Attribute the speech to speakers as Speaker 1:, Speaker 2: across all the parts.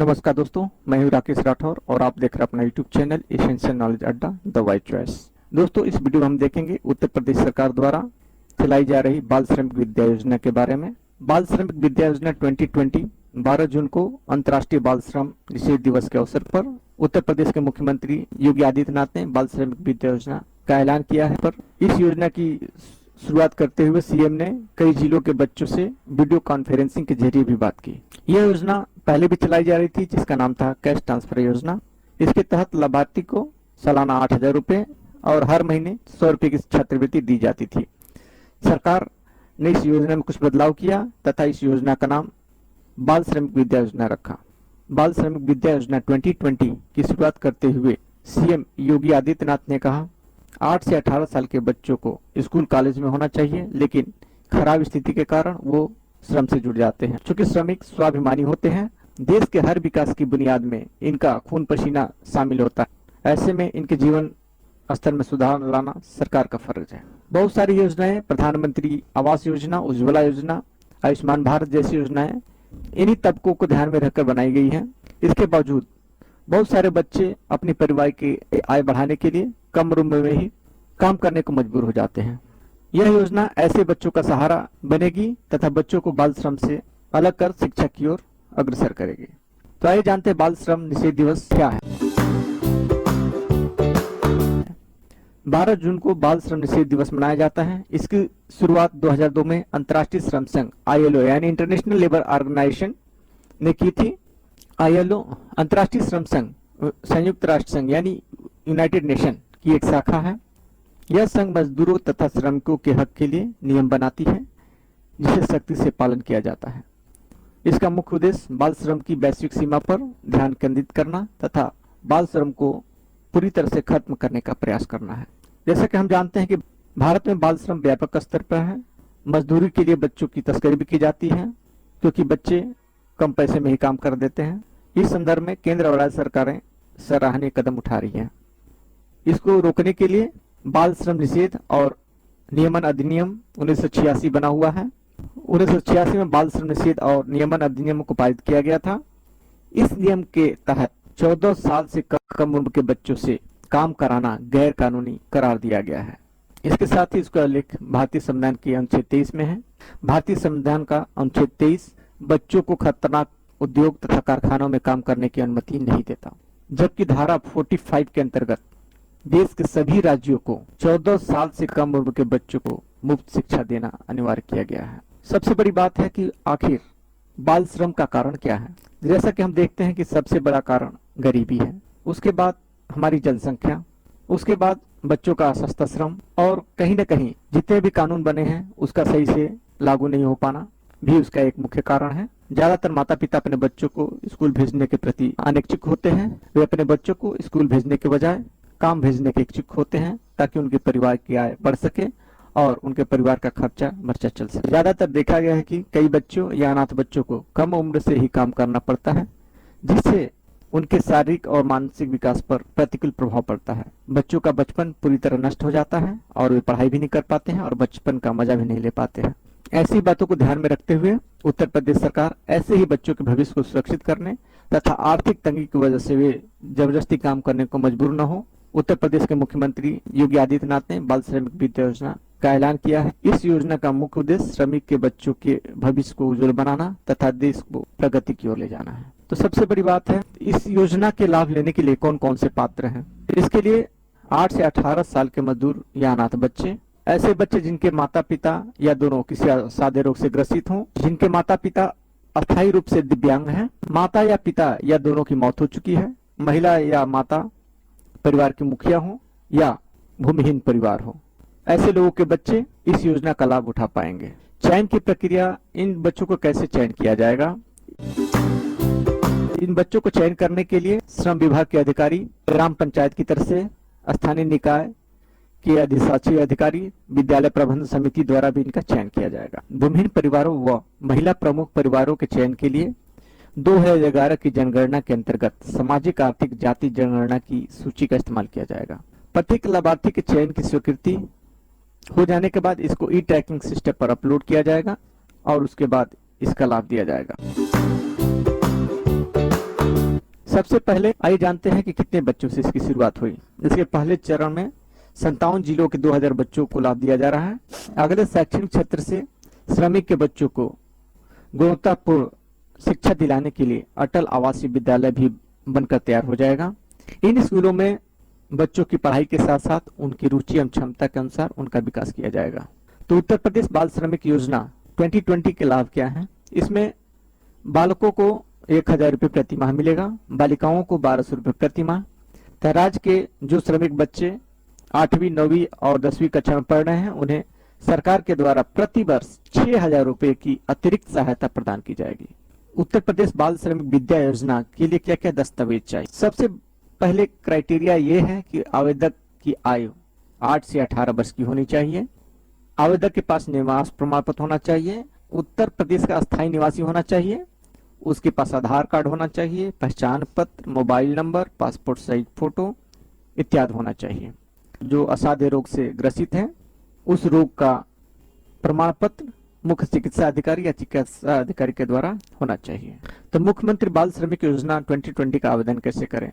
Speaker 1: नमस्कार दोस्तों, मैं हूं राकेश राठौर और आप देख रहे हैं अपना यूट्यूब चैनल एसेंशियल नॉलेज अड्डा द वाइट चॉइस। दोस्तों, इस वीडियो में हम देखेंगे उत्तर प्रदेश सरकार द्वारा चलाई जा रही बाल श्रमिक विद्या योजना के बारे में। बाल श्रमिक विद्या योजना 2020 12 जून को अंतर्राष्ट्रीय बाल श्रम निषेध दिवस के अवसर पर उत्तर प्रदेश के मुख्यमंत्री योगी आदित्यनाथ ने बाल श्रमिक विद्या योजना का ऐलान किया है। पर इस योजना की शुरुआत करते हुए सीएम ने कई जिलों के बच्चों से वीडियो कॉन्फ्रेंसिंग के जरिए भी बात की। यह योजना पहले भी चलाई जा रही थी, जिसका नाम था कैश ट्रांसफर योजना। इसके तहत लाभार्थी को सालाना 8,000 रुपए और हर महीने 100 रुपए की छात्रवृत्ति दी जाती थी। सरकार ने इस योजना में कुछ बदलाव किया तथा इस योजना का नाम बाल श्रमिक विद्या योजना रखा। बाल श्रमिक विद्या योजना 2020 की शुरुआत करते हुए सीएम योगी आदित्यनाथ ने कहा, 8 से 18 साल के बच्चों को स्कूल कॉलेज में होना चाहिए, लेकिन खराब स्थिति के कारण वो श्रम से जुड़ जाते हैं। चूंकि श्रमिक स्वाभिमानी होते हैं, देश के हर विकास की बुनियाद में इनका खून पसीना शामिल होता है। ऐसे में इनके जीवन स्तर में सुधार लाना सरकार का फर्ज है। बहुत सारी योजनाएं, प्रधानमंत्री आवास योजना, उज्ज्वला योजना, आयुष्मान भारत जैसी योजनाएं इन्हीं तबकों को ध्यान में रखकर बनाई गई है। इसके बावजूद बहुत सारे बच्चे अपने परिवार की आय बढ़ाने के लिए कम उम्र में ही काम करने को मजबूर हो जाते हैं। यह योजना ऐसे बच्चों का सहारा बनेगी तथा बच्चों को बाल श्रम से अलग कर शिक्षा की ओर अग्रसर करेगी। तो आइए जानते हैं बाल श्रम निषेध दिवस क्या है। 12 जून को बाल श्रम निषेध दिवस मनाया जाता है। इसकी शुरुआत 2002 में अंतर्राष्ट्रीय श्रम संघ ILO यानी इंटरनेशनल लेबर ऑर्गेनाइजेशन ने की थी। ILO अंतर्राष्ट्रीय श्रम संघ संयुक्त राष्ट्र संघ यानी यूनाइटेड नेशन की एक शाखा है। यह संघ मजदूरों तथा श्रमिकों के हक के लिए नियम बनाती है, जिसे सख्ती से पालन किया जाता है। इसका मुख्य उद्देश्य बाल श्रम की वैश्विक सीमा पर ध्यान केंद्रित करना तथा बाल श्रम को पूरी तरह से खत्म करने का प्रयास करना है। जैसा कि हम जानते हैं कि भारत में बाल श्रम व्यापक स्तर पर है। मजदूरी के लिए बच्चों की तस्करी भी की जाती है, क्योंकि बच्चे कम पैसे में ही काम कर देते हैं। इस संदर्भ में केंद्र और राज्य सरकारें सराहनीय कदम उठा रही हैं। इसको रोकने के लिए बाल श्रम निषेध और नियमन अधिनियम 1986 बना हुआ है। 1986 में बाल श्रम निषेध और नियमन अधिनियम को पारित किया गया था। इस नियम के तहत 14 साल से कम उम्र के बच्चों से काम कराना गैर कानूनी करार दिया गया है। इसके साथ ही इसका उल्लेख भारतीय संविधान के अनुच्छेद 23 में है। भारतीय संविधान का अनुच्छेद 23 बच्चों को खतरनाक उद्योग तथा कारखानों में काम करने की अनुमति नहीं देता, जबकि धारा 45 के अंतर्गत देश के सभी राज्यों को 14 साल से कम उम्र के बच्चों को मुफ्त शिक्षा देना अनिवार्य किया गया है। सबसे बड़ी बात है कि आखिर बाल श्रम का कारण क्या है। जैसा कि हम देखते हैं कि सबसे बड़ा कारण गरीबी है, उसके बाद हमारी जनसंख्या, उसके बाद बच्चों का सस्ता श्रम और कहीं न कहीं जितने भी कानून बने हैं उसका सही से लागू नहीं हो पाना भी उसका एक मुख्य कारण है। ज्यादातर माता पिता अपने बच्चों को स्कूल भेजने के प्रति अनिच्छुक होते हैं। वे अपने बच्चों को स्कूल भेजने के बजाय काम भेजने के इच्छुक होते हैं, ताकि उनके परिवार की आय बढ़ सके और उनके परिवार का खर्चा बर्चा चल सके। ज्यादातर देखा गया है कि कई बच्चों या अनाथ बच्चों को कम उम्र से ही काम करना पड़ता है, जिससे उनके शारीरिक और मानसिक विकास पर प्रतिकूल प्रभाव पड़ता है। बच्चों का बचपन पूरी तरह नष्ट हो जाता है और वे पढ़ाई भी नहीं कर पाते हैं और बचपन का मजा भी नहीं ले पाते हैं। ऐसी बातों को ध्यान में रखते हुए उत्तर प्रदेश सरकार ऐसे ही बच्चों के भविष्य को सुरक्षित करने तथा आर्थिक तंगी की वजह से वे जबरदस्ती काम करने को मजबूर न हो, उत्तर प्रदेश के मुख्यमंत्री योगी आदित्यनाथ ने बाल श्रमिक विद्या योजना का ऐलान किया है। इस योजना का मुख्य उद्देश्य श्रमिक के बच्चों के भविष्य को उज्जवल बनाना तथा देश को प्रगति की ओर ले जाना है। तो सबसे बड़ी बात है, इस योजना के लाभ लेने के लिए कौन कौन से पात्र हैं। इसके लिए 8 से 18 साल के मजदूर या अनाथ बच्चे, ऐसे बच्चे जिनके माता पिता या दोनों किसी सादे रोग से ग्रसित हों, जिनके माता पिता अस्थायी रूप से दिव्यांग हैं, माता या पिता या दोनों की मौत हो चुकी है, महिला या माता परिवार की मुखिया हो या भूमिहीन परिवार हो, ऐसे लोगों के बच्चे इस योजना का लाभ उठा पाएंगे। चयन की प्रक्रिया, इन बच्चों को कैसे चयन किया जाएगा। इन बच्चों को चयन करने के लिए श्रम विभाग के अधिकारी, ग्राम पंचायत की तरफ से स्थानीय निकाय के अधिशासी अधिकारी, विद्यालय प्रबंधन समिति द्वारा भी इनका चयन किया जाएगा। भूमिहीन परिवारों व महिला प्रमुख परिवारों के चयन के लिए 2011 की जनगणना के अंतर्गत सामाजिक आर्थिक जाति जनगणना की सूची का इस्तेमाल किया जाएगा। प्रत्येक लाभार्थी के चयन की स्वीकृति हो जाने के बाद इसको ई-ट्रैकिंग सिस्टम पर अपलोड किया जाएगा और उसके बाद इसका लाभ दिया जाएगा। सबसे पहले आइए जानते हैं कि कितने बच्चों से इसकी शुरुआत हुई। इसके पहले चरण में 57 जिलों के 2000 बच्चों को लाभ दिया जा रहा है। अगले शैक्षणिक क्षेत्र से श्रमिक के बच्चों को गुणवत्तापूर्ण शिक्षा दिलाने के लिए अटल आवासीय विद्यालय भी बनकर तैयार हो जाएगा। इन स्कूलों में बच्चों की पढ़ाई के साथ साथ उनकी रुचि एवं क्षमता के अनुसार उनका विकास किया जाएगा। तो उत्तर प्रदेश बाल श्रमिक योजना 2020 के लाभ क्या हैं? इसमें बालकों को 1000 रुपये प्रति माह मिलेगा, बालिकाओं को 1200 रुपये प्रति माह। राज्य के जो श्रमिक बच्चे 8वीं 9वीं और 10वीं कक्षा में पढ़ रहे हैं उन्हें सरकार के द्वारा प्रति वर्ष 6000 रुपये की अतिरिक्त सहायता प्रदान की जाएगी। उत्तर प्रदेश बाल श्रमिक विद्या योजना के लिए क्या क्या दस्तावेज चाहिए? सबसे पहले क्राइटेरिया ये है कि आवेदक की आयु 8 से 18 वर्ष की होनी चाहिए। आवेदक के पास निवास प्रमाण पत्र होना चाहिए, उत्तर प्रदेश का अस्थायी निवासी होना चाहिए, उसके पास आधार कार्ड होना चाहिए, पहचान पत्र, mobile number, passport size photo इत्यादि होना चाहिए। जो असाध्य रोग से ग्रसित है उस रोग का प्रमाण पत्र मुख्य चिकित्सा अधिकारी या चिकित्सा अधिकारी के द्वारा होना चाहिए। तो मुख्यमंत्री बाल श्रमिक योजना 2020 का आवेदन कैसे करें?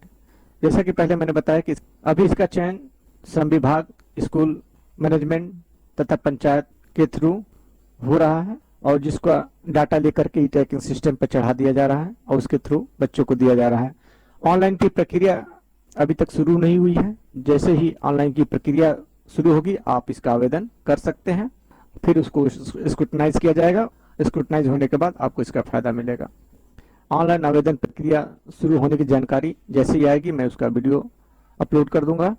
Speaker 1: जैसा कि पहले मैंने बताया कि अभी इसका चयन श्रम विभाग, स्कूल मैनेजमेंट तथा पंचायत के थ्रू हो रहा है और जिसका डाटा लेकर के ट्रैकिंग सिस्टम पर चढ़ा दिया जा रहा है और उसके थ्रू बच्चों को दिया जा रहा है। ऑनलाइन की प्रक्रिया अभी तक शुरू नहीं हुई है। जैसे ही ऑनलाइन की प्रक्रिया शुरू होगी आप इसका आवेदन कर सकते हैं, फिर उसको स्क्रूटनाइज किया जाएगा। स्क्रूटनाइज होने के बाद आपको इसका फायदा मिलेगा। ऑनलाइन आवेदन प्रक्रिया शुरू होने की जानकारी जैसे ही आएगी मैं उसका वीडियो अपलोड कर दूंगा।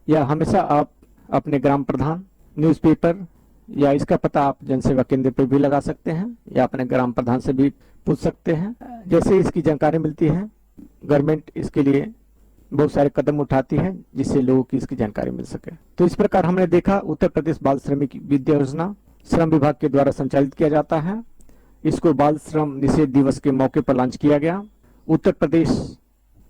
Speaker 1: या हमेशा आप अपने ग्राम प्रधान, न्यूज़पेपर या इसका पता आप जनसेवा केंद्र पर भी लगा सकते हैं या अपने ग्राम प्रधान से भी पूछ सकते हैं। जैसे इसकी जानकारी मिलती है गवर्नमेंट इसके लिए बहुत सारे कदम उठाती है जिससे लोगों की इसकी जानकारी मिल सके। तो इस प्रकार हमने देखा उत्तर प्रदेश बाल श्रमिक विद्या योजना श्रम विभाग के द्वारा संचालित किया जाता है। इसको बाल श्रम निषेध दिवस के मौके पर लॉन्च किया गया। उत्तर प्रदेश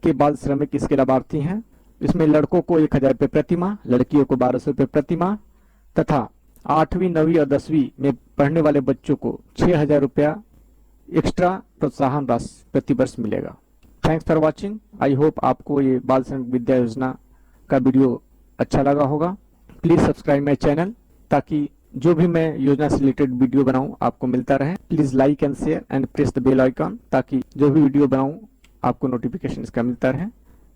Speaker 1: के बाल श्रमिक इसके लाभार्थी हैं। इसमें लड़कों को 1000 रुपये प्रति माह, लड़कियों को 1200 रुपये प्रति माह तथा 8वीं 9वीं और 10वीं में पढ़ने वाले बच्चों को 6000 रुपया एक्स्ट्रा प्रोत्साहन राशि प्रति वर्ष मिलेगा। Thanks for watching. I hope आपको ये बाल श्रमिक विद्या योजना का वीडियो अच्छा लगा होगा। प्लीज सब्सक्राइब माई चैनल ताकि जो भी मैं योजना से रिलेटेड वीडियो बनाऊं आपको मिलता रहे। Please like and share and press the bell icon ताकि जो भी वीडियो बनाऊं आपको नोटिफिकेशन इसका मिलता रहे।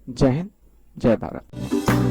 Speaker 1: जय हिंद, जय भारत।